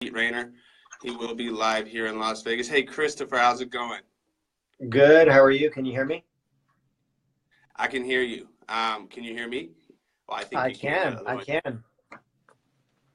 Rayner. He will be live here in Las Vegas. Hey, Christopher, how's it going? Good. How are you? Can you hear me? I can hear you. Can you hear me? Well, I think I you can, but can. I otherwise. can.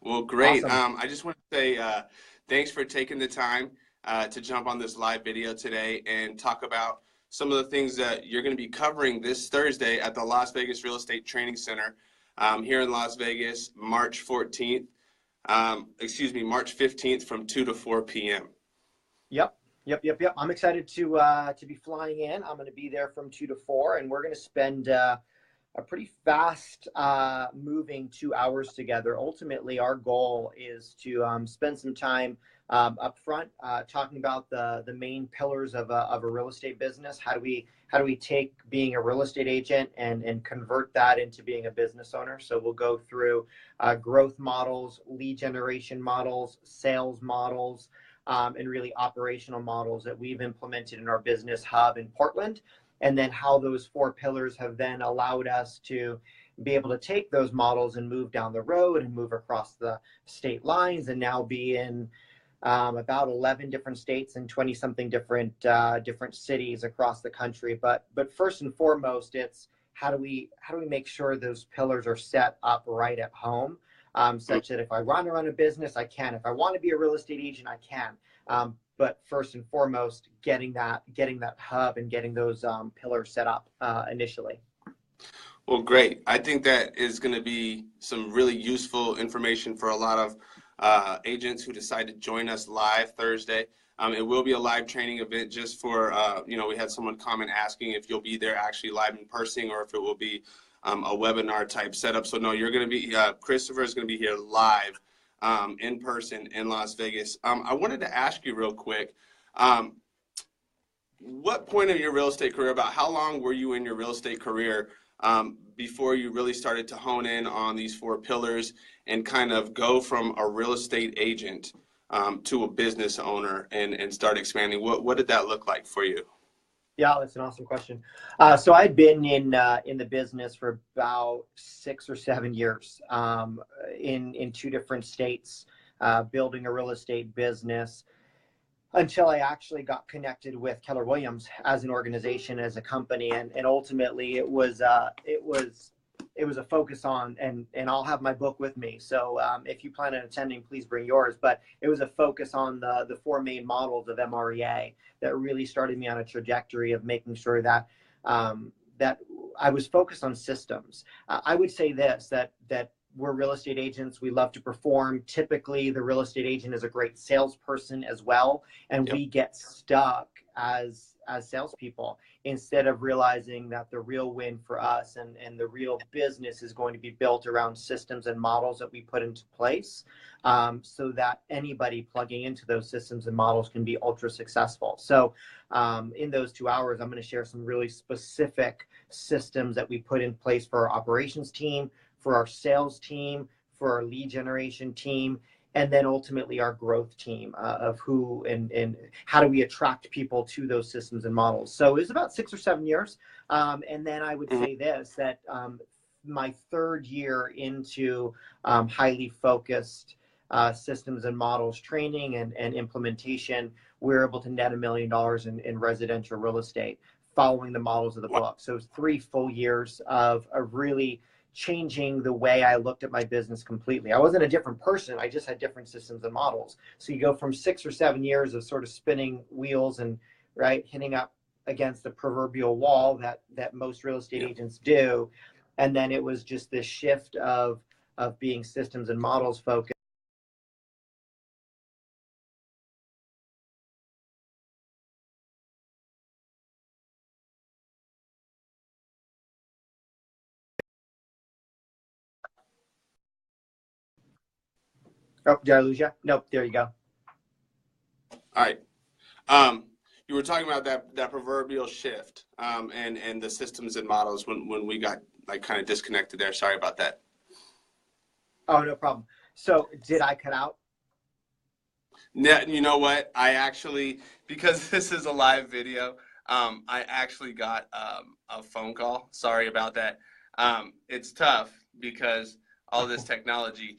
Well, great. Awesome. I just want to say thanks for taking the time to jump on this live video today and talk about some of the things that you're going to be covering this Thursday at the Las Vegas Real Estate Training Center here in Las Vegas, March 14th. March 15th from 2 to 4 p.m. Yep. I'm excited to be flying in. I'm going to be there from 2 to 4, and we're going to spend a pretty fast moving 2 hours together. Ultimately, our goal is to spend some time up front talking about the main pillars of a real estate business. How do we take being a real estate agent and convert that into being a business owner? So we'll go through growth models, lead generation models, sales models, and really operational models that we've implemented in our business hub in Portland. And then how those 4 pillars have then allowed us to be able to take those models and move down the road and move across the state lines and now be in about 11 different states and 20 something different cities across the country. But first and foremost, it's how do we make sure those pillars are set up right at home, such that if I want to run a business, I can. If I want to be a real estate agent, I can. But first and foremost, getting that hub and getting those pillars set up initially. Well, great. I think that is going to be some really useful information for a lot of agents who decide to join us live Thursday. It will be a live training event just for, we had someone comment asking if you'll be there actually live in person or if it will be a webinar type setup. So no, you're going to be, Christopher is going to be here live in person in Las Vegas. I wanted to ask you real quick, what point of your real estate career, about how long were you in your real estate career before you really started to hone in on these 4 pillars and kind of go from a real estate agent to a business owner and start expanding? What did that look like for you? Yeah, that's an awesome question. So I'd been in the business for about 6 or 7 years in 2 different states, building a real estate business until I actually got connected with Keller Williams as an organization, as a company, and ultimately it was a focus on, and I'll have my book with me. So if you plan on attending, please bring yours. But it was a focus on the 4 main models of MREA that really started me on a trajectory of making sure that that I was focused on systems. I would say this, that we're real estate agents. We love to perform. Typically, the real estate agent is a great salesperson as well, and Yep. we get stuck as salespeople instead of realizing that the real win for us and the real business is going to be built around systems and models that we put into place, so that anybody plugging into those systems and models can be ultra successful. So in those 2 hours, I'm going to share some really specific systems that we put in place for our operations team, for our sales team, for our lead generation team, and then ultimately our growth team of who and how do we attract people to those systems and models. So it was about 6 or 7 years. And then I would say this, that my 3rd year into highly focused systems and models training and implementation, we were able to net $1 million in residential real estate following the models of the book. So 3 full years of really changing the way I looked at my business completely. I wasn't a different person. I just had different systems and models. So you go from 6 or 7 years of sort of spinning wheels and hitting up against the proverbial wall that most real estate agents do. And then it was just this shift of being systems and models focused. Oh, did I lose you? Nope, there you go. All right. You were talking about that proverbial shift and the systems and models when we got kind of disconnected there. Sorry about that. Oh, no problem. So did I cut out? You know what? I actually, because this is a live video, I actually got a phone call. Sorry about that. It's tough because all this technology,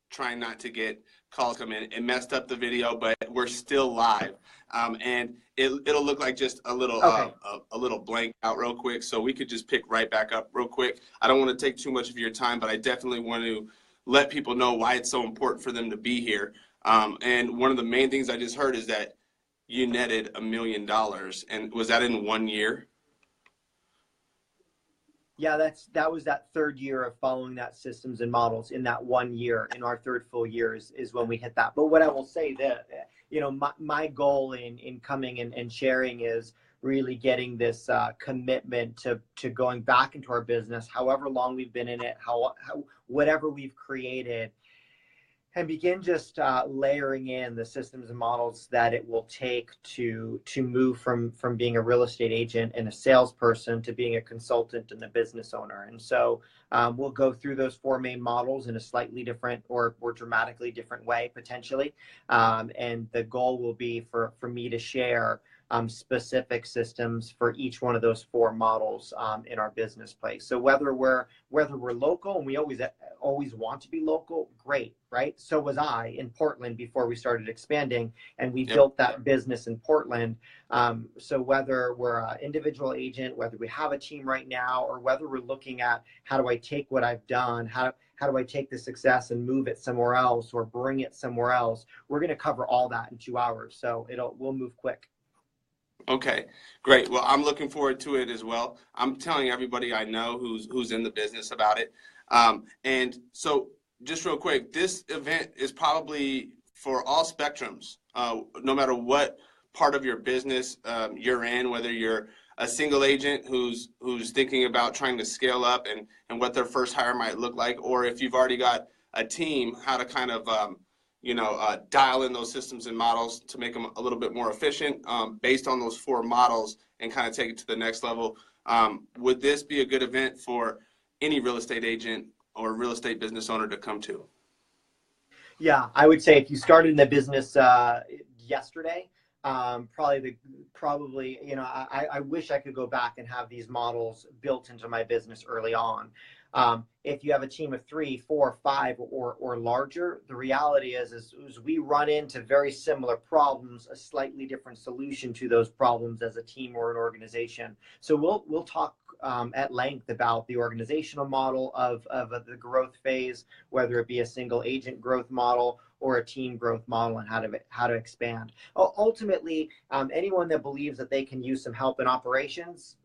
trying not to get calls come in. It messed up the video, but we're still live. And it'll look like just a little Okay. a little blank out real quick, so we could just pick right back up real quick. I don't want to take too much of your time, but I definitely want to let people know why it's so important for them to be here. And one of the main things I just heard is that you netted $1 million, and was that in 1 year? Yeah, that was that third year of following that systems and models. In that 1 year, in our third full year is when we hit that. But what I will say that, my goal in coming and sharing is really getting this commitment to going back into our business, however long we've been in it, how whatever we've created, and begin just layering in the systems and models that it will take to move from being a real estate agent and a salesperson to being a consultant and a business owner. And so we'll go through those 4 main models in a slightly different or dramatically different way, potentially. And the goal will be for me to share specific systems for each one of those 4 models in our business place. So whether we're local, and we always want to be local, great, right? So was I in Portland before we started expanding, and we built that business in Portland. So whether we're an individual agent, whether we have a team right now, or whether we're looking at how do I take what I've done, how do I take the success and move it somewhere else or bring it somewhere else, we're going to cover all that in 2 hours. So we'll move quick. Okay, great. Well, I'm looking forward to it as well. I'm telling everybody I know who's in the business about it. And so just real quick, this event is probably for all spectrums, no matter what part of your business you're in, whether you're a single agent who's thinking about trying to scale up and what their first hire might look like, or if you've already got a team, how to kind of dial in those systems and models to make them a little bit more efficient based on those 4 models and kind of take it to the next level. Would this be a good event for any real estate agent or real estate business owner to come to? Yeah, I would say if you started in the business yesterday, I wish I could go back and have these models built into my business early on. If you have a team of 3, 4, 5 or larger, the reality is we run into very similar problems, a slightly different solution to those problems as a team or an organization. So we'll talk at length about the organizational model of the growth phase, whether it be a single agent growth model or a team growth model, and how to expand. Ultimately, anyone that believes that they can use some help in operations,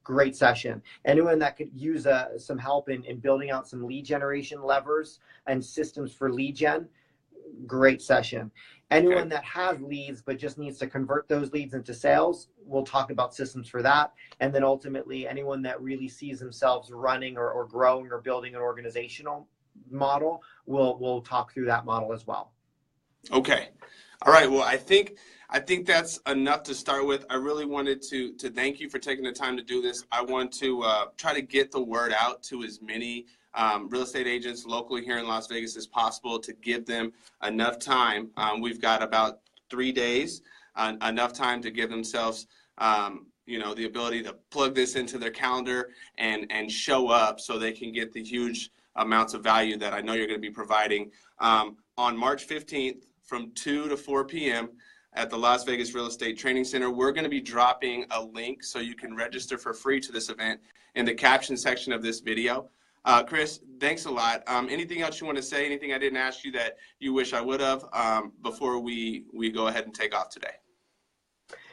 great session. Anyone that could use some help in building out some lead generation levers and systems for lead gen, great session. Anyone that has leads but just needs to convert those leads into sales, we'll talk about systems for that. And then ultimately, anyone that really sees themselves running or growing or building an organizational model, we'll talk through that model as well. Okay. All right. Well, I think that's enough to start with. I really wanted to thank you for taking the time to do this. I want to try to get the word out to as many real estate agents locally here in Las Vegas as possible to give them enough time. We've got about 3 days, enough time to give themselves the ability to plug this into their calendar and show up so they can get the huge amounts of value that I know you're going to be providing on March 15th from 2 to 4 p.m. at the Las Vegas Real Estate Training Center. We're going to be dropping a link so you can register for free to this event in the caption section of this video. Chris, thanks a lot. Anything else you want to say? Anything I didn't ask you that you wish I would have before we go ahead and take off today?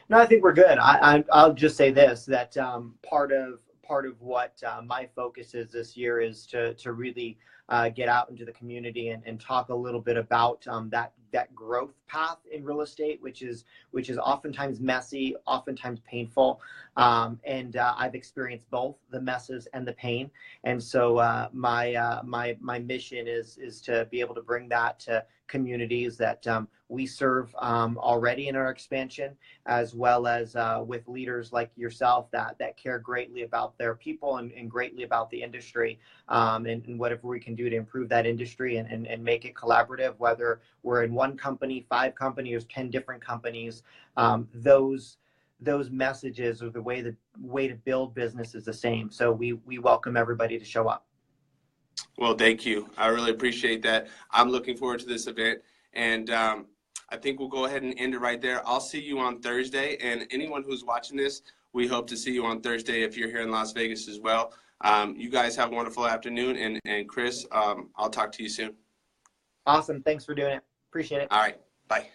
No, I think we're good. I'll just say this, that part of what my focus is this year is to really get out into the community and talk a little bit about that growth path in real estate, which is oftentimes messy, oftentimes painful, and I've experienced both the messes and the pain. And so my mission is to be able to bring that to communities that we serve already in our expansion, as well as with leaders like yourself that care greatly about their people and greatly about the industry, and whatever we can do to improve that industry and make it collaborative, whether we're in one company, 5 companies, 10 different companies. Those messages or the way to build business is the same. So we welcome everybody to show up. Well, thank you. I really appreciate that. I'm looking forward to this event. And I think we'll go ahead and end it right there. I'll see you on Thursday. And anyone who's watching this, we hope to see you on Thursday if you're here in Las Vegas as well. You guys have a wonderful afternoon. And Chris, I'll talk to you soon. Awesome. Thanks for doing it. Appreciate it. All right. Bye.